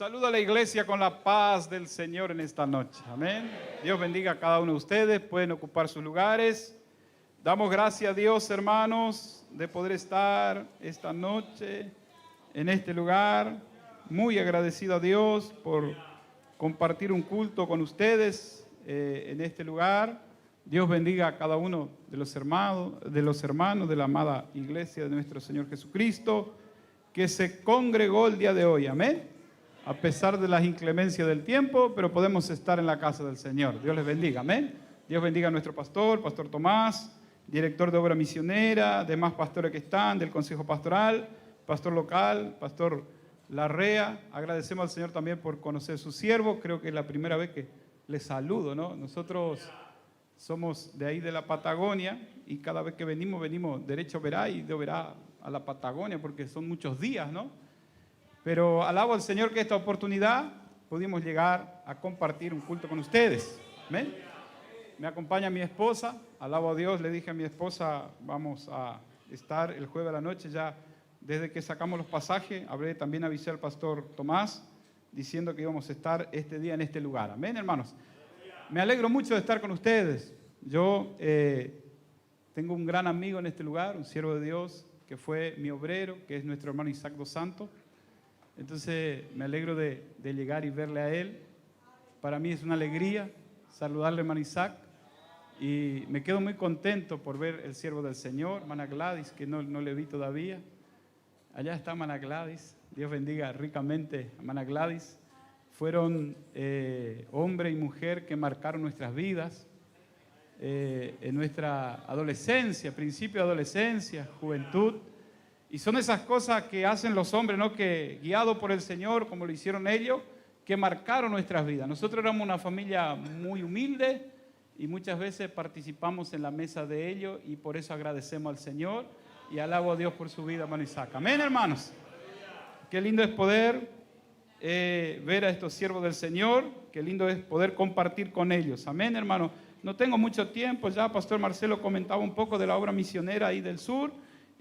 Saludo a la iglesia con la paz del Señor en esta noche. Amén. Dios bendiga a cada uno de ustedes. Pueden ocupar sus lugares. Damos gracias a Dios, hermanos, de poder estar esta noche en este lugar. Muy agradecido a Dios por compartir un culto con ustedes en este lugar. Dios bendiga a cada uno de los hermanos de la amada iglesia de nuestro Señor Jesucristo, que se congregó el día de hoy. Amén. A pesar de las inclemencias del tiempo, pero podemos estar en la casa del Señor. Dios les bendiga, amén. Dios bendiga a nuestro pastor Tomás, director de obra misionera, demás pastores que están, del consejo pastoral, pastor local, pastor Larrea. Agradecemos al Señor también por conocer su siervo. Creo que es la primera vez que les saludo, ¿no? Nosotros somos de ahí de la Patagonia y cada vez que venimos derecho a Oberá y de Oberá a la Patagonia porque son muchos días, ¿no? Pero alabo al Señor que esta oportunidad pudimos llegar a compartir un culto con ustedes. ¿Amén? Me acompaña mi esposa. Alabo a Dios, le dije a mi esposa, vamos a estar el jueves a la noche ya. Desde que sacamos los pasajes, también avisé al pastor Tomás diciendo que íbamos a estar este día en este lugar. Amén, hermanos. Me alegro mucho de estar con ustedes. Yo tengo un gran amigo en este lugar, un siervo de Dios, que fue mi obrero, que es nuestro hermano Isaac dos Santos. Entonces me alegro de llegar y verle a él. Para mí es una alegría saludarle, hermano Isaac. Y me quedo muy contento por ver el siervo del Señor, hermana Gladys, que no le vi todavía. Allá está hermana Gladys. Dios bendiga ricamente a hermana Gladys. Fueron hombre y mujer que marcaron nuestras vidas en nuestra adolescencia, principio de adolescencia, juventud. Y son esas cosas que hacen los hombres, ¿no? Que guiados por el Señor, como lo hicieron ellos, que marcaron nuestras vidas. Nosotros éramos una familia muy humilde y muchas veces participamos en la mesa de ellos y por eso agradecemos al Señor y alabo a Dios por su vida, hermano Isaac. Amén, hermanos. Qué lindo es poder ver a estos siervos del Señor. Qué lindo es poder compartir con ellos. Amén, hermano. No tengo mucho tiempo. Ya Pastor Marcelo comentaba un poco de la obra misionera ahí del sur.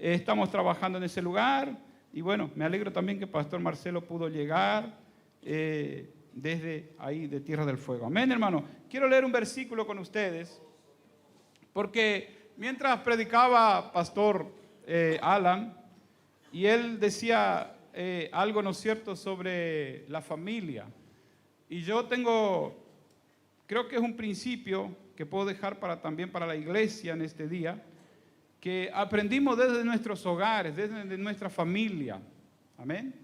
Estamos trabajando en ese lugar y bueno, me alegro también que Pastor Marcelo pudo llegar desde ahí de Tierra del Fuego. Amén, hermano. Quiero leer un versículo con ustedes porque mientras predicaba Pastor Alan y él decía algo, ¿no es cierto?, sobre la familia. Y yo creo que es un principio que puedo dejar también para la iglesia en este día, que aprendimos desde nuestros hogares, desde nuestra familia. Amén.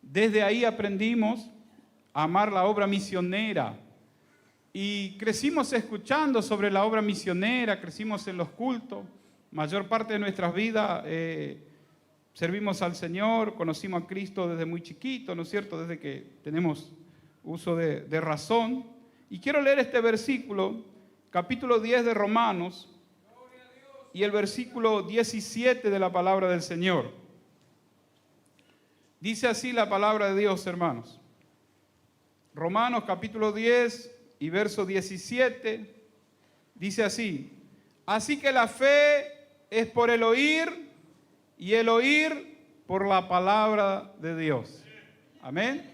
Desde ahí aprendimos a amar la obra misionera. Y crecimos escuchando sobre la obra misionera, crecimos en los cultos. Mayor parte de nuestras vidas servimos al Señor, conocimos a Cristo desde muy chiquito, ¿no es cierto? Desde que tenemos uso de razón. Y quiero leer este versículo, capítulo 10 de Romanos, y el versículo 17 de la palabra del Señor. Dice así la palabra de Dios, hermanos. Romanos capítulo 10 y verso 17, dice así: así que la fe es por el oír, y el oír por la palabra de Dios. Amén.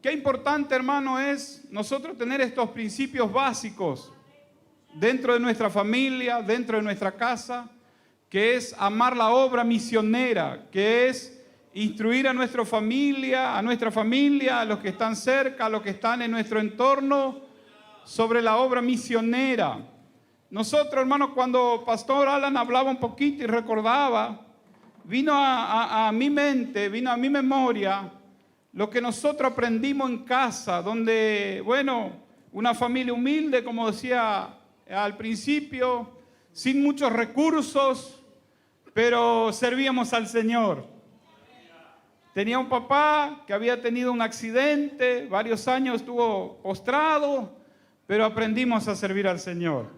Qué importante, hermano, es nosotros tener estos principios básicos dentro de nuestra familia, dentro de nuestra casa, que es amar la obra misionera, que es instruir a nuestra familia, a los que están cerca, a los que están en nuestro entorno, sobre la obra misionera. Nosotros, hermanos, cuando Pastor Alan hablaba un poquito y recordaba, vino a mi mente, vino a mi memoria, lo que nosotros aprendimos en casa, donde, bueno, una familia humilde, como decía al principio, sin muchos recursos, pero servíamos al Señor. Tenía un papá que había tenido un accidente, varios años estuvo postrado, pero aprendimos a servir al Señor.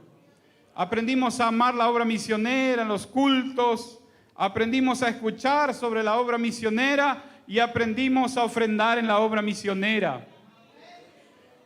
Aprendimos a amar la obra misionera en los cultos, aprendimos a escuchar sobre la obra misionera y aprendimos a ofrendar en la obra misionera.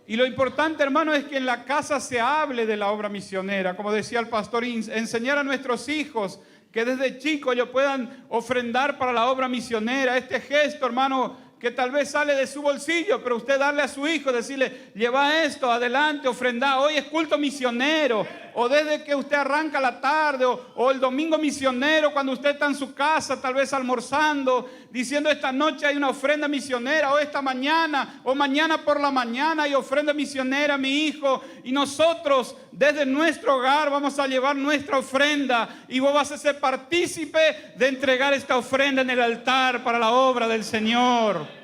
Y lo importante, hermano, es que en la casa se hable de la obra misionera. Como decía el pastor, enseñar a nuestros hijos que desde chicos ellos puedan ofrendar para la obra misionera. Este gesto, hermano, que tal vez sale de su bolsillo, pero usted darle a su hijo, decirle, lleva esto, adelante, ofrenda, hoy es culto misionero, o desde que usted arranca la tarde, o el domingo misionero, cuando usted está en su casa, tal vez almorzando, diciendo esta noche hay una ofrenda misionera, o esta mañana, o mañana por la mañana hay ofrenda misionera, mi hijo, y nosotros desde nuestro hogar vamos a llevar nuestra ofrenda, y vos vas a ser partícipe de entregar esta ofrenda en el altar para la obra del Señor.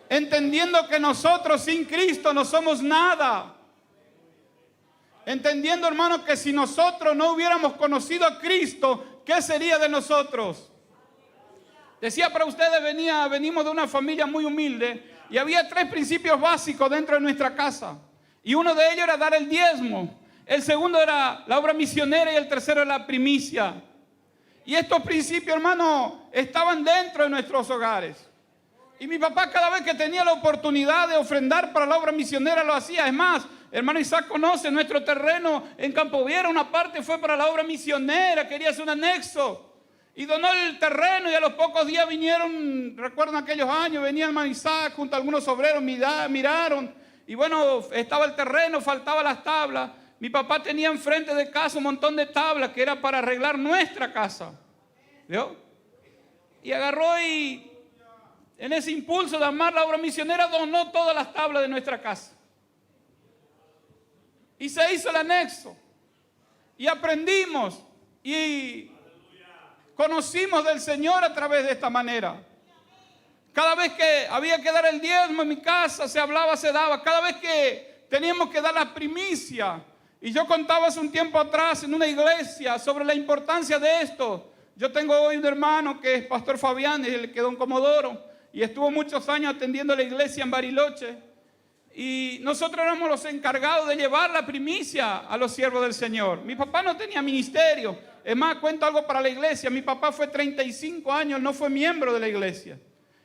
Entendiendo que nosotros sin Cristo no somos nada. Entendiendo, hermano, que si nosotros no hubiéramos conocido a Cristo, ¿qué sería de nosotros? Decía para ustedes, venimos de una familia muy humilde y había 3 principios básicos dentro de nuestra casa. Y uno de ellos era dar el diezmo. El segundo era la obra misionera y el tercero era la primicia. Y estos principios, hermano, estaban dentro de nuestros hogares. Y mi papá cada vez que tenía la oportunidad de ofrendar para la obra misionera lo hacía. Es más, hermano Isaac conoce nuestro terreno en Campo Viera, una parte fue para la obra misionera, quería hacer un anexo. Y donó el terreno y a los pocos días vinieron, recuerdo aquellos años, venía el hermano Isaac junto a algunos obreros, miraron. Y bueno, estaba el terreno, faltaban las tablas. Mi papá tenía enfrente de casa un montón de tablas que era para arreglar nuestra casa. ¿Vio? Y agarró y en ese impulso de amar la obra misionera donó todas las tablas de nuestra casa. Y se hizo el anexo. Y aprendimos y conocimos del Señor a través de esta manera. Cada vez que había que dar el diezmo en mi casa, se hablaba, se daba. Cada vez que teníamos que dar la primicia. Y yo contaba hace un tiempo atrás en una iglesia sobre la importancia de esto. Yo tengo hoy un hermano que es Pastor Fabián, el que don Comodoro. Y estuvo muchos años atendiendo la iglesia en Bariloche. Y nosotros éramos los encargados de llevar la primicia a los siervos del Señor. Mi papá no tenía ministerio. Es más, cuento algo para la iglesia. Mi papá fue 35 años, no fue miembro de la iglesia.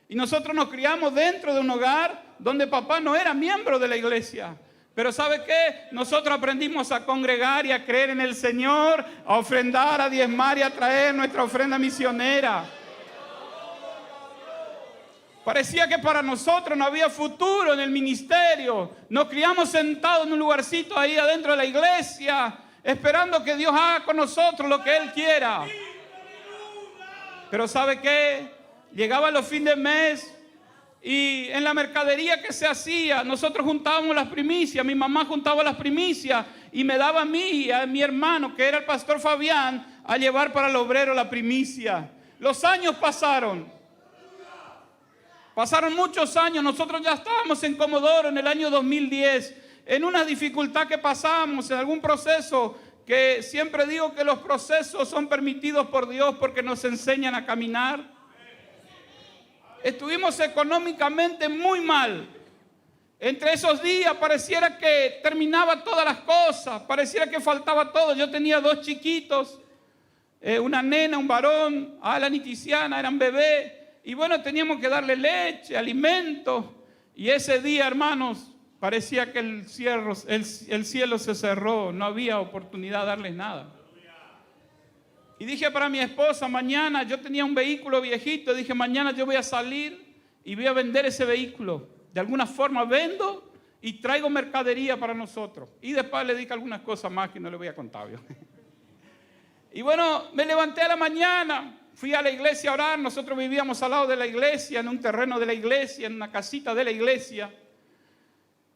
Y nosotros nos criamos dentro de un hogar donde papá no era miembro de la iglesia. Pero ¿sabe qué? Nosotros aprendimos a congregar y a creer en el Señor, a ofrendar, a diezmar y a traer nuestra ofrenda misionera. Parecía que para nosotros no había futuro en el ministerio. Nos criamos sentados en un lugarcito ahí adentro de la iglesia, esperando que Dios haga con nosotros lo que Él quiera. Pero ¿sabe qué? Llegaban los fines de mes y en la mercadería que se hacía, nosotros juntábamos las primicias. Mi mamá juntaba las primicias y me daba a mí y a mi hermano, que era el pastor Fabián, a llevar para el obrero la primicia. Los años pasaron. Pasaron muchos años, nosotros ya estábamos en Comodoro en el año 2010, en una dificultad que pasamos, en algún proceso, que siempre digo que los procesos son permitidos por Dios porque nos enseñan a caminar. Estuvimos económicamente muy mal. Entre esos días pareciera que terminaba todas las cosas, pareciera que faltaba todo. Yo tenía 2 chiquitos, una nena, un varón, Alan y Tiziana, eran bebés. Y bueno, teníamos que darle leche, alimento. Y ese día, hermanos, parecía que el cielo se cerró. No había oportunidad de darles nada. Y dije para mi esposa, mañana, yo tenía un vehículo viejito. Dije, mañana yo voy a salir y voy a vender ese vehículo. De alguna forma vendo y traigo mercadería para nosotros. Y después le dije algunas cosas más que no le voy a contar. Y bueno, me levanté a la mañana. Fui a la iglesia a orar, nosotros vivíamos al lado de la iglesia, en un terreno de la iglesia, en una casita de la iglesia.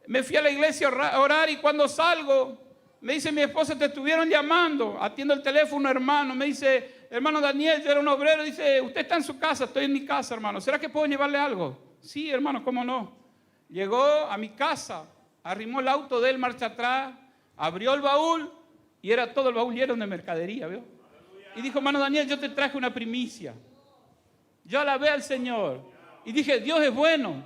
Me fui a la iglesia a orar y cuando salgo, me dice mi esposa, te estuvieron llamando. Atiendo el teléfono, hermano, me dice, hermano Daniel, yo era un obrero, dice, usted está en su casa, estoy en mi casa, hermano. ¿Será que puedo llevarle algo? Sí, hermano, ¿cómo no? Llegó a mi casa, arrimó el auto de él, marcha atrás, abrió el baúl y era todo el baúl lleno de mercadería, ¿vio? Y dijo, hermano Daniel, yo te traje una primicia. Yo alabé al Señor. Y dije, Dios es bueno.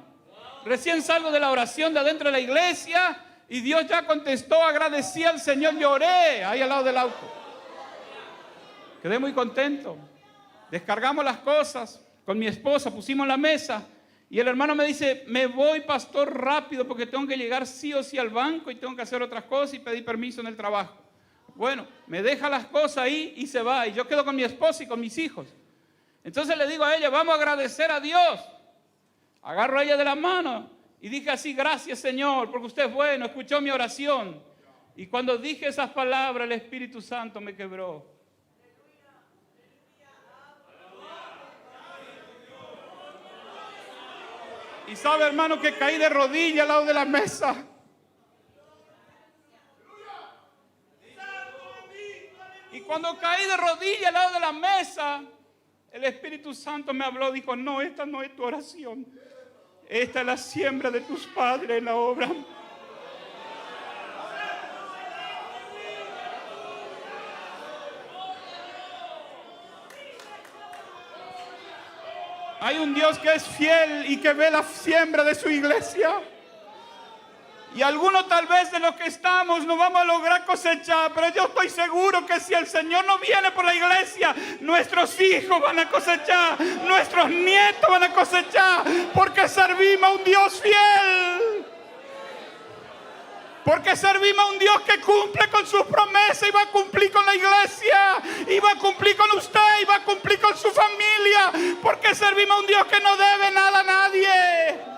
Recién salgo de la oración de adentro de la iglesia y Dios ya contestó, agradecí al Señor, lloré ahí al lado del auto. Quedé muy contento. Descargamos las cosas con mi esposa, pusimos la mesa y el hermano me dice, me voy, pastor, rápido porque tengo que llegar sí o sí al banco y tengo que hacer otras cosas y pedir permiso en el trabajo. Bueno, me deja las cosas ahí y se va. Y yo quedo con mi esposa y con mis hijos. Entonces le digo a ella, vamos a agradecer a Dios. Agarro a ella de la mano y dije así: gracias, Señor, porque usted es bueno, escuchó mi oración. Y cuando dije esas palabras, el Espíritu Santo me quebró. Y sabe, hermano, que caí de rodillas al lado de la mesa. Y cuando caí de rodillas al lado de la mesa, el Espíritu Santo me habló, dijo: no, esta no es tu oración. Esta es la siembra de tus padres en la obra. Hay un Dios que es fiel y que ve la siembra de su iglesia. Y algunos tal vez de los que estamos no vamos a lograr cosechar, pero yo estoy seguro que si el Señor no viene por la iglesia, nuestros hijos van a cosechar, nuestros nietos van a cosechar, porque servimos a un Dios fiel. Porque servimos a un Dios que cumple con sus promesas y va a cumplir con la iglesia, y va a cumplir con usted, y va a cumplir con su familia. Porque servimos a un Dios que no debe nada a nadie.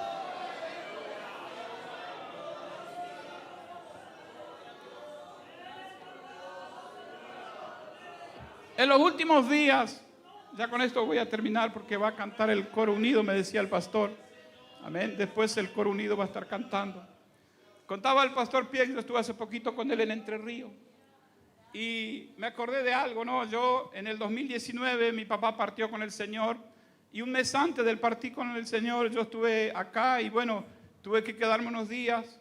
En los últimos días, ya con esto voy a terminar porque va a cantar el coro unido, me decía el pastor. Amén. Después el coro unido va a estar cantando. Contaba el pastor Pierre, yo estuve hace poquito con él en Entre Ríos. Y me acordé de algo, ¿no? Yo en el 2019 mi papá partió con el Señor. Y un mes antes del partir con el Señor yo estuve acá y bueno, tuve que quedarme unos días.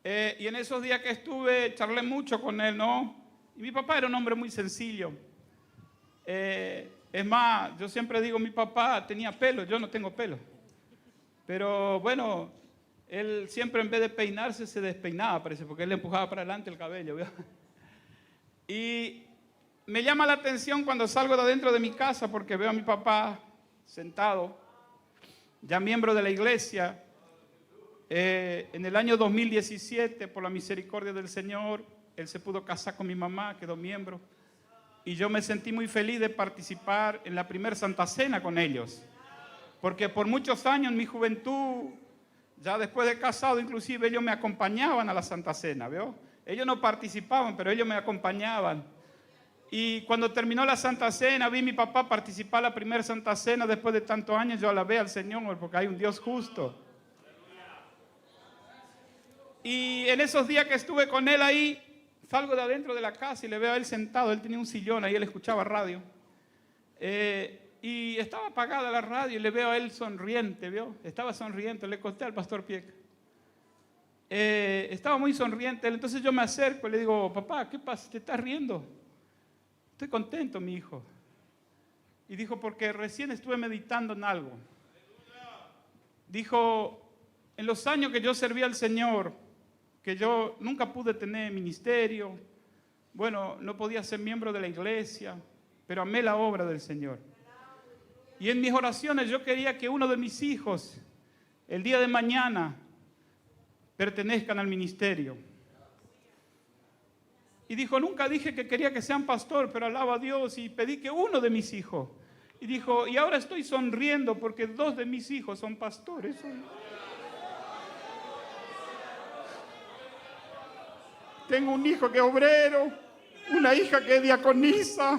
Y en esos días que estuve charlé mucho con él, ¿no? Y mi papá era un hombre muy sencillo. Es más, yo siempre digo, mi papá tenía pelo, yo no tengo pelo. Pero bueno, él siempre en vez de peinarse se despeinaba, parece, porque él le empujaba para adelante el cabello, ¿vio? Y me llama la atención cuando salgo de adentro de mi casa porque veo a mi papá sentado, ya miembro de la iglesia. En el año 2017, por la misericordia del Señor, él se pudo casar con mi mamá, quedó miembro. Y yo me sentí muy feliz de participar en la primera Santa Cena con ellos. Porque por muchos años en mi juventud, ya después de casado, inclusive ellos me acompañaban a la Santa Cena, ¿veo? Ellos no participaban, pero ellos me acompañaban. Y cuando terminó la Santa Cena, vi a mi papá participar en la primera Santa Cena. Después de tantos años, yo alabé al Señor porque hay un Dios justo. Y en esos días que estuve con él ahí, salgo de adentro de la casa y le veo a él sentado. Él tenía un sillón ahí, él escuchaba radio. Y estaba apagada la radio y le veo a él sonriente, ¿vio? Estaba sonriente, le conté al pastor Pieca. Estaba muy sonriente. Entonces yo me acerco y le digo: papá, ¿qué pasa? ¿Te estás riendo? Estoy contento, mi hijo. Y dijo: porque recién estuve meditando en algo. Dijo: en los años que yo serví al Señor, que yo nunca pude tener ministerio, bueno, no podía ser miembro de la iglesia, pero amé la obra del Señor. Y en mis oraciones yo quería que uno de mis hijos, el día de mañana, pertenezcan al ministerio. Y dijo: nunca dije que quería que sean pastor, pero alaba a Dios y pedí que uno de mis hijos. Y dijo: y ahora estoy sonriendo porque 2 de mis hijos son pastores. Tengo un hijo que es obrero, una hija que es diaconisa,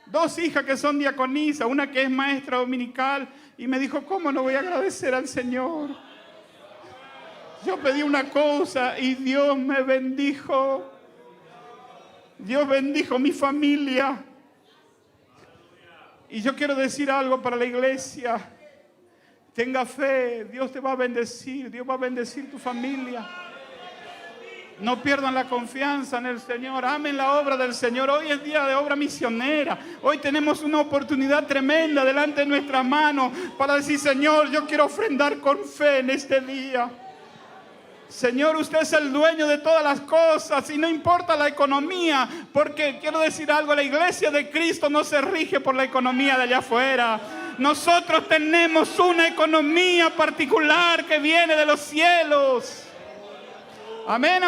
2 hijas que son diaconisas, una que es maestra dominical. Y me dijo: ¿cómo no voy a agradecer al Señor? Yo pedí una cosa y Dios me bendijo. Dios bendijo mi familia. Y yo quiero decir algo para la iglesia. Tenga fe, Dios te va a bendecir, Dios va a bendecir tu familia. No pierdan la confianza en el Señor. Amen la obra del Señor. Hoy es día de obra misionera. Hoy tenemos una oportunidad tremenda delante de nuestras manos para decir: Señor, yo quiero ofrendar con fe en este día. Señor, usted es el dueño de todas las cosas y no importa la economía, porque quiero decir algo: la iglesia de Cristo no se rige por la economía de allá afuera. Nosotros tenemos una economía particular que viene de los cielos. Amén.